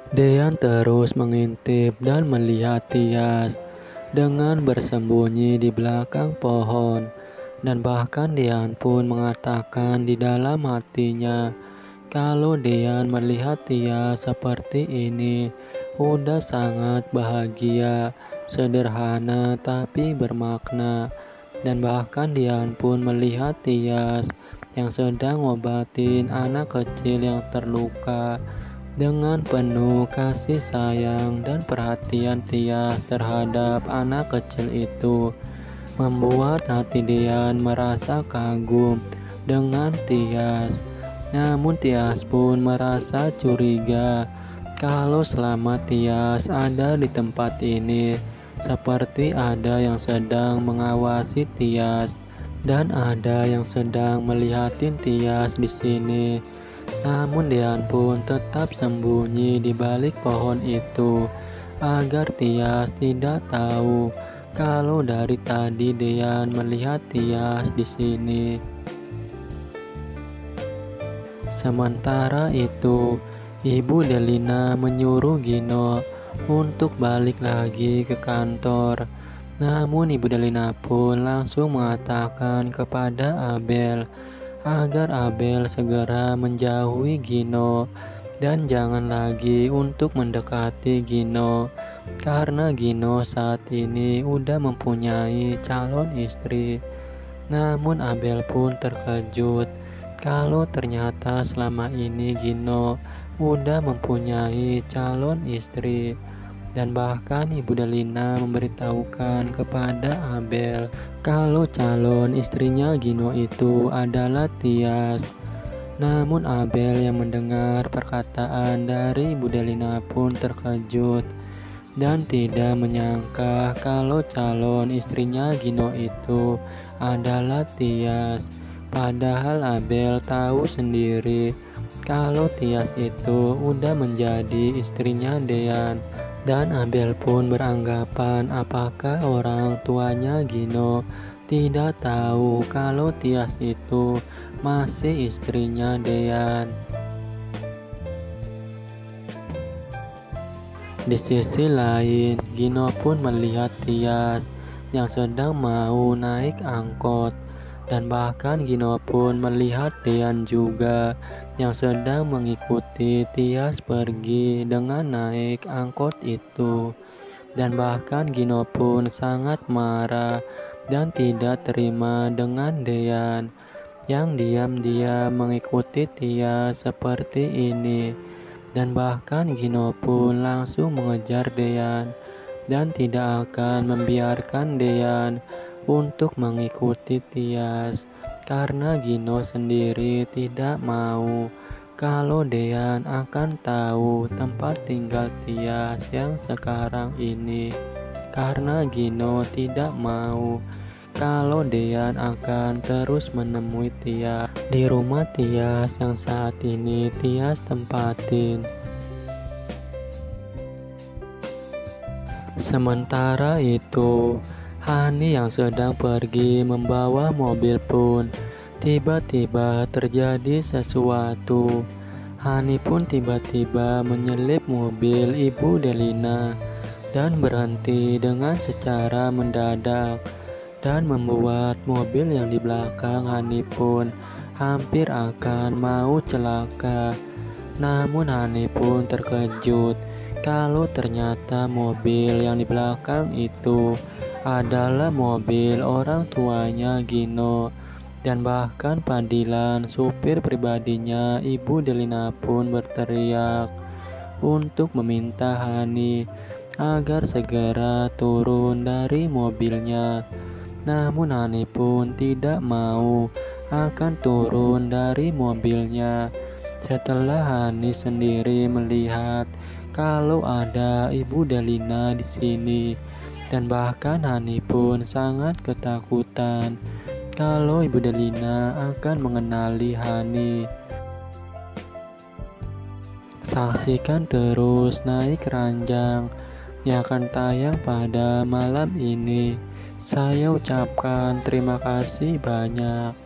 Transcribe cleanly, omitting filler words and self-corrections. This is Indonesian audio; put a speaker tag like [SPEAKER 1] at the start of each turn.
[SPEAKER 1] Dean terus mengintip dan melihat Tias dengan bersembunyi di belakang pohon. Dan bahkan Dean pun mengatakan di dalam hatinya, kalau Dean melihat Tias seperti ini, udah sangat bahagia, sederhana tapi bermakna. Dan bahkan Dean pun melihat Tias yang sedang ngobatin anak kecil yang terluka. Dengan penuh kasih sayang dan perhatian Tias terhadap anak kecil itu, membuat hati Dean merasa kagum dengan Tias. Namun Tias pun merasa curiga kalau selama Tias ada di tempat ini, seperti ada yang sedang mengawasi Tias dan ada yang sedang melihatin Tias di sini. Namun Dean pun tetap sembunyi di balik pohon itu agar Tias tidak tahu kalau dari tadi Dean melihat Tias di sini. Sementara itu, Ibu Delina menyuruh Gino untuk balik lagi ke kantor. Namun Ibu Delina pun langsung mengatakan kepada Abel agar Abel segera menjauhi Gino dan jangan lagi untuk mendekati Gino karena Gino saat ini udah mempunyai calon istri. Namun Abel pun terkejut kalau ternyata selama ini Gino udah mempunyai calon istri. Dan bahkan Ibu Delina memberitahukan kepada Abel kalau calon istrinya Gino itu adalah Tias. Namun Abel yang mendengar perkataan dari Ibu Delina pun terkejut dan tidak menyangka kalau calon istrinya Gino itu adalah Tias. Padahal Abel tahu sendiri kalau Tias itu udah menjadi istrinya Dean. Dan Abel pun beranggapan apakah orang tuanya Gino tidak tahu kalau Tias itu masih istrinya Dean. Di sisi lain, Gino pun melihat Tias yang sedang mau naik angkot. Dan bahkan Gino pun melihat Dean juga yang sedang mengikuti Tias pergi dengan naik angkot itu. Dan bahkan Gino pun sangat marah dan tidak terima dengan Dean yang diam-diam mengikuti Tias seperti ini. Dan bahkan Gino pun langsung mengejar Dean dan tidak akan membiarkan Dean untuk mengikuti Tias karena Gino sendiri tidak mau kalau Dean akan tahu tempat tinggal Tias yang sekarang ini karena Gino tidak mau kalau Dean akan terus menemui Tias di rumah Tias yang saat ini Tias tempatin. Sementara itu, Hani yang sedang pergi membawa mobil pun tiba-tiba terjadi sesuatu. Hani pun tiba-tiba menyelip mobil Ibu Delina dan berhenti dengan secara mendadak dan membuat mobil yang di belakang Hani pun hampir akan mau celaka. Namun Hani pun terkejut kalau ternyata mobil yang di belakang itu adalah mobil orang tuanya Gino. Dan bahkan Padilan, supir pribadinya Ibu Delina pun berteriak untuk meminta Hani agar segera turun dari mobilnya. Namun Hani pun tidak mau akan turun dari mobilnya setelah Hani sendiri melihat kalau ada Ibu Delina di sini. Dan bahkan Hani pun sangat ketakutan kalau Ibu Delina akan mengenali Hani. Saksikan terus Naik Ranjang yang akan tayang pada malam ini. Saya ucapkan terima kasih banyak.